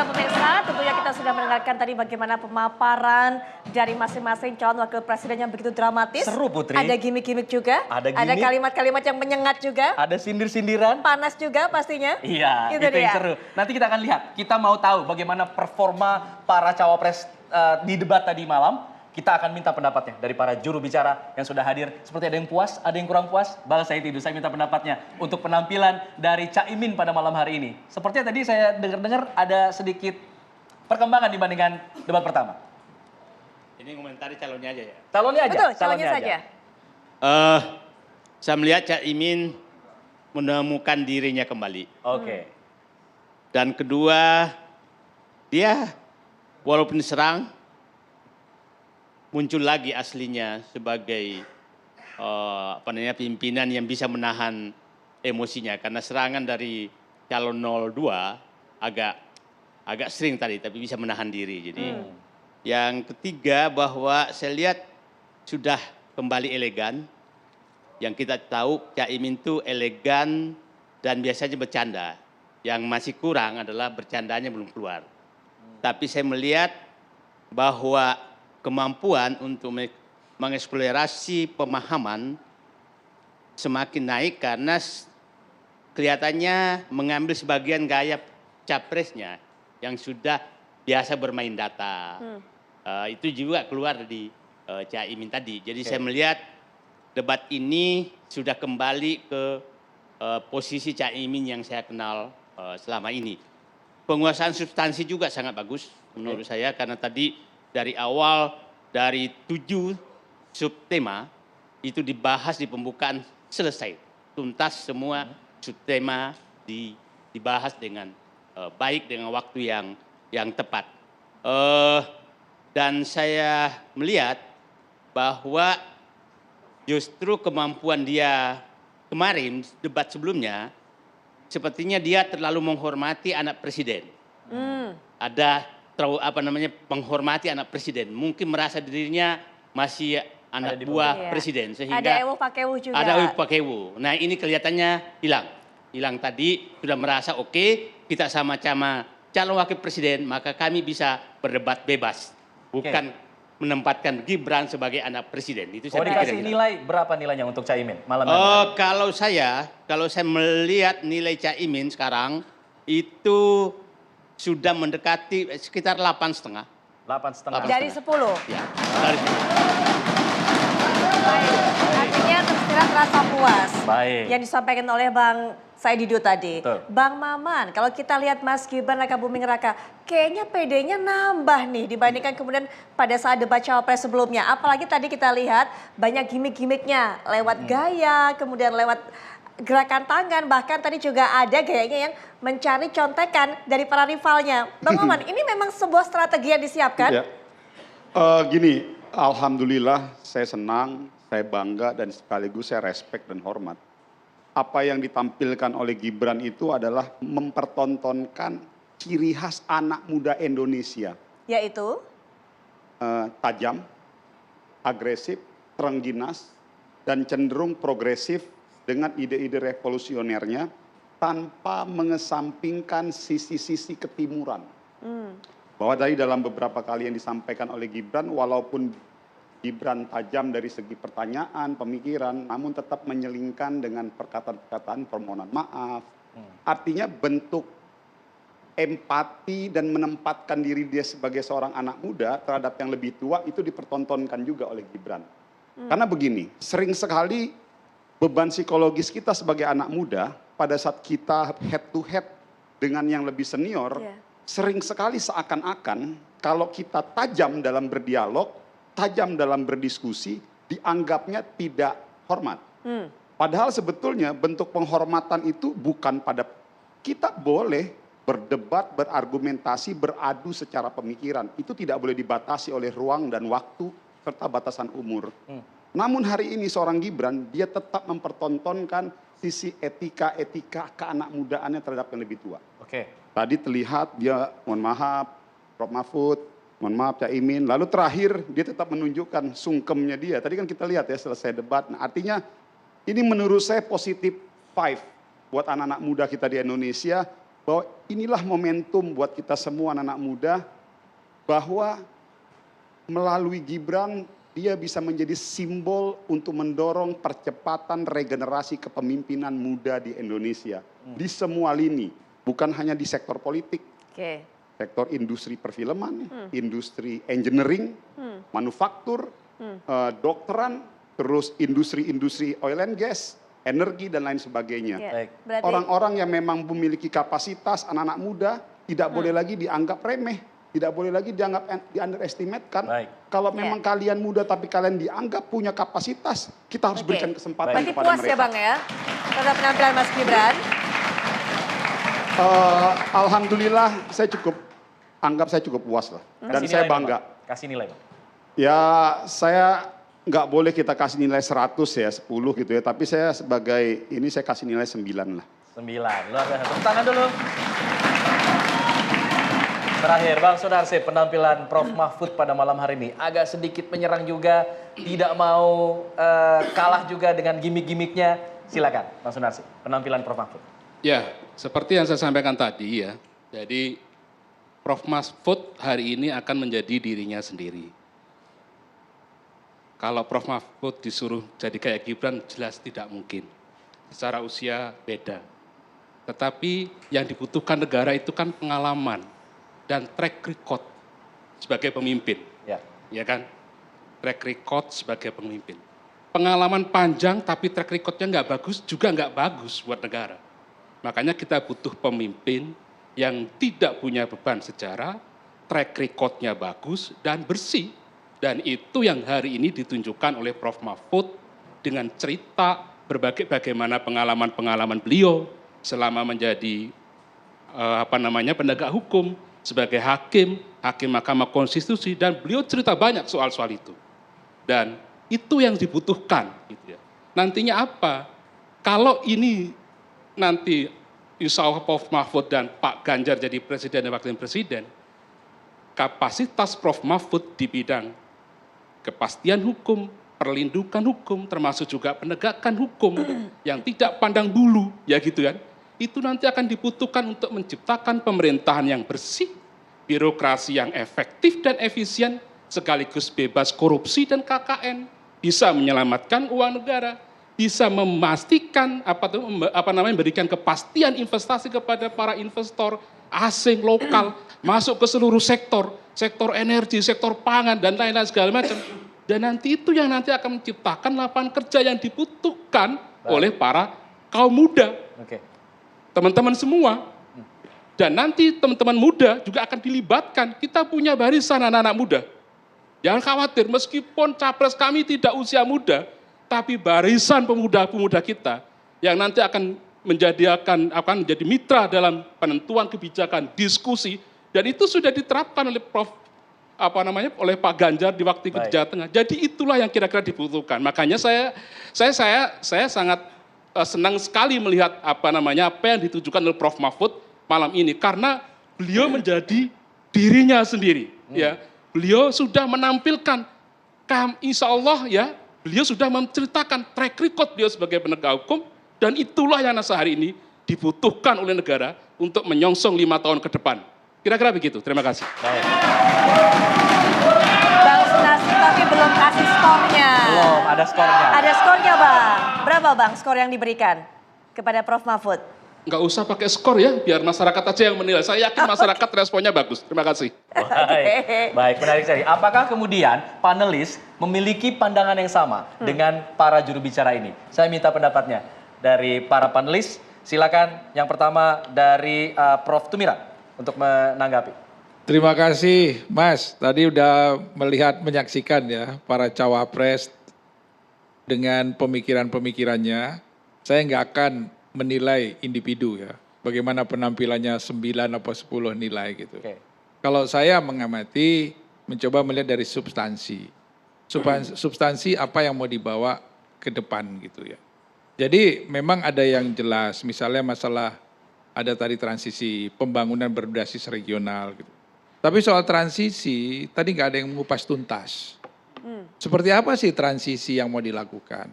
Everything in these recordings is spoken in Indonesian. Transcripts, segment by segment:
Baiklah pemirsa, tentunya kita sudah mendengarkan tadi bagaimana pemaparan dari masing-masing calon wakil presiden yang begitu dramatis. Seru Putri. Ada gimmick-gimmick juga. Ada gimmick. Ada kalimat-kalimat yang menyengat juga. Ada sindir-sindiran. Panas juga pastinya. Iya, Itu itu yang dia. seru. Nanti kita akan lihat, kita mau tahu bagaimana performa para cawapres di debat tadi malam. Kita akan minta pendapatnya dari para juru bicara yang sudah hadir. Seperti ada yang puas, ada yang kurang puas. Balas saya tidur, saya minta pendapatnya untuk penampilan dari Caimin pada malam hari ini. Sepertinya tadi saya dengar-dengar ada sedikit perkembangan dibandingkan debat pertama. Ini komentari calonnya aja ya. Calonnya aja. Betul, calonnya saja. Saya melihat Caimin menemukan dirinya kembali. Oke. Dan kedua, dia walaupun diserang, muncul lagi aslinya sebagai pimpinan yang bisa menahan emosinya. Karena serangan dari calon 02 agak sering tadi, tapi bisa menahan diri. Jadi yang ketiga bahwa saya lihat sudah kembali elegan. Yang kita tahu Caimin itu elegan dan biasanya bercanda. Yang masih kurang adalah bercandanya belum keluar. Tapi saya melihat bahwa kemampuan untuk mengeksplorasi pemahaman semakin naik karena kelihatannya mengambil sebagian gaya capresnya yang sudah biasa bermain data. Itu juga keluar di Caimin tadi. Jadi saya melihat debat ini sudah kembali ke posisi Caimin yang saya kenal selama ini. Penguasaan substansi juga sangat bagus menurut saya karena tadi dari awal dari 7 subtema itu dibahas di pembukaan selesai. Tuntas semua subtema dibahas dengan baik dengan waktu yang tepat. Dan saya melihat bahwa justru kemampuan dia kemarin debat sebelumnya sepertinya dia terlalu menghormati anak presiden. Ada menghormati anak presiden. Mungkin merasa dirinya masih anak buah presiden. Sehingga ada ewo pakewu juga. Ada ewo pakewu. Nah ini kelihatannya hilang. Hilang tadi sudah merasa oke, kita sama-sama calon wakil presiden, maka kami bisa berdebat bebas. Bukan menempatkan Gibran sebagai anak presiden. Itu saya dikasih nilai, berapa nilainya untuk Caimin malam ini? Kalau saya melihat nilai Caimin sekarang itu sudah mendekati sekitar 8,5. 8,5. Dari 10? Ya, dari 10. Baik, artinya tersirat rasa puas. Baik. Yang disampaikan oleh Bang Saidido tadi. Betul. Bang Maman, kalau kita lihat Mas Gibran Raka Buming Raka, kayaknya PD-nya nambah nih dibandingkan kemudian pada saat debat cawapres sebelumnya. Apalagi tadi kita lihat banyak gimmick-gimmicknya lewat gaya, kemudian lewat gerakan tangan, bahkan tadi juga ada gayanya yang mencari contekan dari para rivalnya. Bang Maman, ini memang sebuah strategi yang disiapkan? Ya. Gini, alhamdulillah saya senang, saya bangga dan sekaligus saya respect dan hormat. Apa yang ditampilkan oleh Gibran itu adalah mempertontonkan ciri khas anak muda Indonesia. Yaitu? Tajam, agresif, terengginas, dan cenderung progresif dengan ide-ide revolusionernya tanpa mengesampingkan sisi-sisi ketimuran. Bahwa tadi dalam beberapa kali yang disampaikan oleh Gibran, walaupun Gibran tajam dari segi pertanyaan, pemikiran, namun tetap menyelingkan dengan perkataan-perkataan permohonan maaf. Artinya bentuk empati dan menempatkan diri dia sebagai seorang anak muda terhadap yang lebih tua itu dipertontonkan juga oleh Gibran. Karena begini, sering sekali beban psikologis kita sebagai anak muda pada saat kita head to head dengan yang lebih senior, sering sekali seakan-akan kalau kita tajam dalam berdialog, tajam dalam berdiskusi, dianggapnya tidak hormat. Padahal sebetulnya bentuk penghormatan itu bukan pada kita boleh berdebat, berargumentasi, beradu secara pemikiran. Itu tidak boleh dibatasi oleh ruang dan waktu serta batasan umur. Namun hari ini seorang Gibran, dia tetap mempertontonkan sisi etika-etika keanak mudaannya terhadap yang lebih tua. Tadi terlihat dia, mohon maaf, Prof. Mahfud, mohon maaf Caimin. Lalu terakhir dia tetap menunjukkan sungkemnya dia. Tadi kan kita lihat ya selesai debat. Nah, artinya ini menurut saya positif 5 buat anak-anak muda kita di Indonesia bahwa inilah momentum buat kita semua anak-anak muda, bahwa melalui Gibran dia bisa menjadi simbol untuk mendorong percepatan regenerasi kepemimpinan muda di Indonesia. Di semua lini, bukan hanya di sektor politik, Oke. sektor industri perfilman, industri engineering, manufaktur, dokteran, terus industri-industri oil and gas, energi dan lain sebagainya. Ya. Baik. Berarti Orang-orang yang memang memiliki kapasitas, anak-anak muda tidak boleh lagi dianggap remeh, tidak boleh lagi dianggap di underestimate-kan. Baik. Kalau memang kalian muda tapi kalian dianggap punya kapasitas, kita harus Oke. berikan kesempatan berarti kepada puas mereka. ya Bang ya terhadap penampilan Mas Gibran. Alhamdulillah saya cukup puas lah. Dan Kasih saya nilai dong, bangga. Bang. Kasih nilai, Bang. Ya saya nggak boleh kita kasih nilai 100 ya, 10 gitu ya. Tapi saya sebagai ini saya kasih nilai 9 lah. 9, luar biasa. Tepuk tangan dulu. Terakhir, Bang Sunarsi, penampilan Prof. Mahfud pada malam hari ini agak sedikit menyerang juga, tidak mau kalah juga dengan gimmick-gimmicknya. Silakan, Bang Sunarsi, penampilan Prof. Mahfud. Ya, seperti yang saya sampaikan tadi ya. Jadi Prof. Mahfud hari ini akan menjadi dirinya sendiri. Kalau Prof. Mahfud disuruh jadi kayak Gibran jelas tidak mungkin. Secara usia beda. Tetapi yang dibutuhkan negara itu kan pengalaman dan track record sebagai pemimpin. Ya. Ya kan? Track record sebagai pemimpin. Pengalaman panjang tapi track recordnya nggak bagus juga nggak bagus buat negara. Makanya kita butuh pemimpin yang tidak punya beban sejarah, track recordnya bagus dan bersih. Dan itu yang hari ini ditunjukkan oleh Prof. Mahfud dengan cerita bagaimana pengalaman-pengalaman beliau selama menjadi penegak hukum, sebagai hakim Mahkamah Konstitusi, dan beliau cerita banyak soal-soal itu. Dan itu yang dibutuhkan. Gitu ya. Nantinya apa? Kalau ini nanti insya Allah Prof. Mahfud dan Pak Ganjar jadi presiden dan wakil presiden, kapasitas Prof. Mahfud di bidang kepastian hukum, perlindungan hukum, termasuk juga penegakan hukum yang tidak pandang bulu, ya gitu kan. Itu nanti akan dibutuhkan untuk menciptakan pemerintahan yang bersih, birokrasi yang efektif dan efisien, sekaligus bebas korupsi dan KKN, bisa menyelamatkan uang negara, bisa memastikan memberikan kepastian investasi kepada para investor asing lokal, masuk ke seluruh sektor energi, sektor pangan dan lain-lain segala macam. Dan nanti itu yang nanti akan menciptakan lapangan kerja yang dibutuhkan oleh para kaum muda. Oke. Teman-teman semua. Dan nanti teman-teman muda juga akan dilibatkan. Kita punya barisan anak-anak muda. Jangan khawatir, meskipun capres kami tidak usia muda, tapi barisan pemuda-pemuda kita yang nanti akan menjadi mitra dalam penentuan kebijakan, diskusi, dan itu sudah diterapkan oleh oleh Pak Ganjar di waktu itu di Jawa Tengah. Jadi itulah yang kira-kira dibutuhkan. Makanya saya sangat senang sekali melihat apa yang ditujukan oleh Prof. Mahfud malam ini, karena beliau menjadi dirinya sendiri. Ya, beliau sudah menampilkan, insya Allah ya, beliau sudah menceritakan track record beliau sebagai penegak hukum, dan itulah yang hari ini dibutuhkan oleh negara untuk menyongsong 5 tahun ke depan. Kira-kira begitu. Terima kasih. Baik. Bang Sunarsi tapi belum kasih skornya. Belum, ada skornya. Ada skornya Bang. Berapa Bang skor yang diberikan kepada Prof. Mahfud? Nggak usah pakai skor ya, biar masyarakat aja yang menilai. Saya yakin masyarakat responnya bagus. Terima kasih. Baik, menarik sekali. Apakah kemudian panelis memiliki pandangan yang sama dengan para juru bicara ini? Saya minta pendapatnya dari para panelis. Silakan yang pertama dari Prof. Tumirang untuk menanggapi. Terima kasih Mas, tadi udah menyaksikan ya para cawapres dengan pemikiran-pemikirannya. Saya nggak akan menilai individu ya, bagaimana penampilannya 9 atau 10 nilai gitu. Oke. Kalau saya mengamati, mencoba melihat dari substansi. Substansi apa yang mau dibawa ke depan gitu ya. Jadi memang ada yang jelas, misalnya masalah ada tadi transisi, pembangunan berbasis regional gitu. Tapi soal transisi, tadi nggak ada yang mengupas tuntas. Seperti apa sih transisi yang mau dilakukan?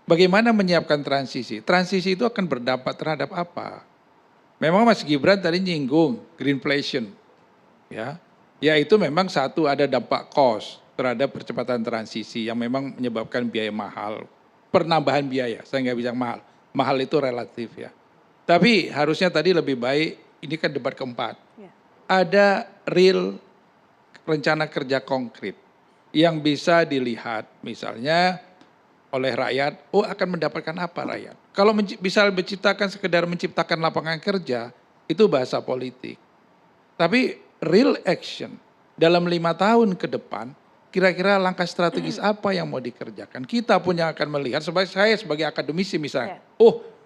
Bagaimana menyiapkan transisi? Transisi itu akan berdampak terhadap apa? memang Mas Gibran tadi nyinggung greenflation, ya itu memang satu ada dampak cost terhadap percepatan transisi yang memang menyebabkan biaya mahal, penambahan biaya, saya nggak bilang mahal itu relatif ya. Tapi harusnya tadi lebih baik, ini kan debat keempat, ada real rencana kerja konkret yang bisa dilihat misalnya oleh rakyat, akan mendapatkan apa rakyat. Kalau bisa sekedar menciptakan lapangan kerja, itu bahasa politik. Tapi real action dalam 5 tahun ke depan, kira-kira langkah strategis apa yang mau dikerjakan. Kita pun yang akan melihat, saya sebagai akademisi misalnya,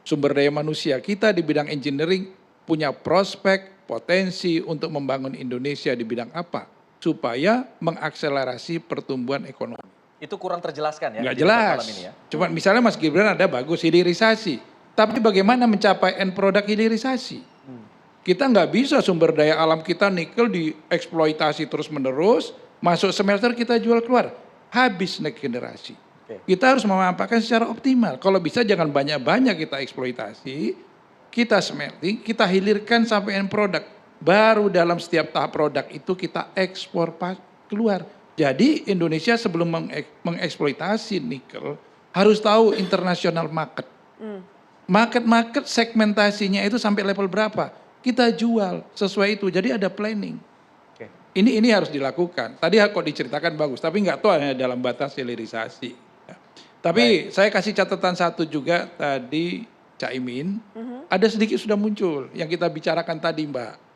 sumber daya manusia kita di bidang engineering punya prospek, potensi untuk membangun Indonesia di bidang apa? Supaya mengakselerasi pertumbuhan ekonomi. Itu kurang terjelaskan ya? Nggak di debat jelas. malam ini ya? Cuma misalnya Mas Gibran ada bagus hilirisasi. Tapi bagaimana mencapai end product hilirisasi? Kita nggak bisa sumber daya alam kita nikel dieksploitasi terus menerus, masuk smelter kita jual keluar. Habis next generasi. Kita harus memanfaatkan secara optimal. Kalau bisa jangan banyak-banyak kita eksploitasi, kita smelting, kita hilirkan sampai end product. Baru dalam setiap tahap produk itu kita ekspor keluar. Jadi Indonesia sebelum mengeksploitasi nikel harus tahu international market. Market segmentasinya itu sampai level berapa? Kita jual sesuai itu. Jadi ada planning. Ini harus dilakukan. Tadi kok diceritakan bagus, tapi nggak tahu hanya dalam batas hilirisasi. Tapi saya kasih catatan satu juga tadi Caimin, ada sedikit sudah muncul yang kita bicarakan tadi Mbak.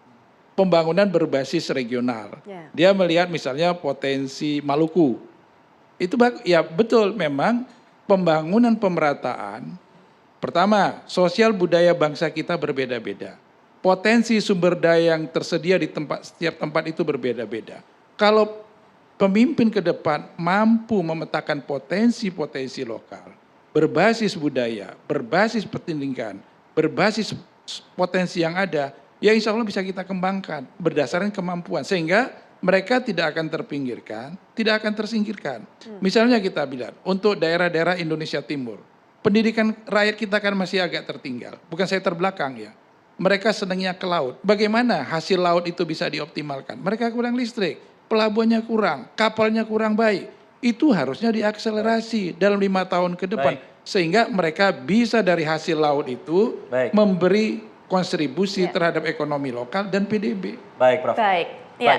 Pembangunan berbasis regional. Dia melihat misalnya potensi Maluku. Itu ya betul memang pembangunan pemerataan. Pertama, sosial budaya bangsa kita berbeda-beda. Potensi sumber daya yang tersedia di setiap tempat itu berbeda-beda. Kalau pemimpin ke depan mampu memetakan potensi-potensi lokal, berbasis budaya, berbasis pendidikan, berbasis potensi yang ada, ya insya Allah bisa kita kembangkan berdasarkan kemampuan. Sehingga mereka tidak akan terpinggirkan, tidak akan tersingkirkan. Misalnya kita bilang, untuk daerah-daerah Indonesia Timur, pendidikan rakyat kita kan masih agak tertinggal. Bukan saya terbelakang ya. Mereka senangnya ke laut. Bagaimana hasil laut itu bisa dioptimalkan? Mereka kurang listrik, pelabuhannya kurang, kapalnya kurang baik. Itu harusnya diakselerasi dalam 5 tahun ke depan. Sehingga mereka bisa dari hasil laut itu memberi kontribusi terhadap ekonomi lokal dan PDB. Baik, Prof. Baik. Ya.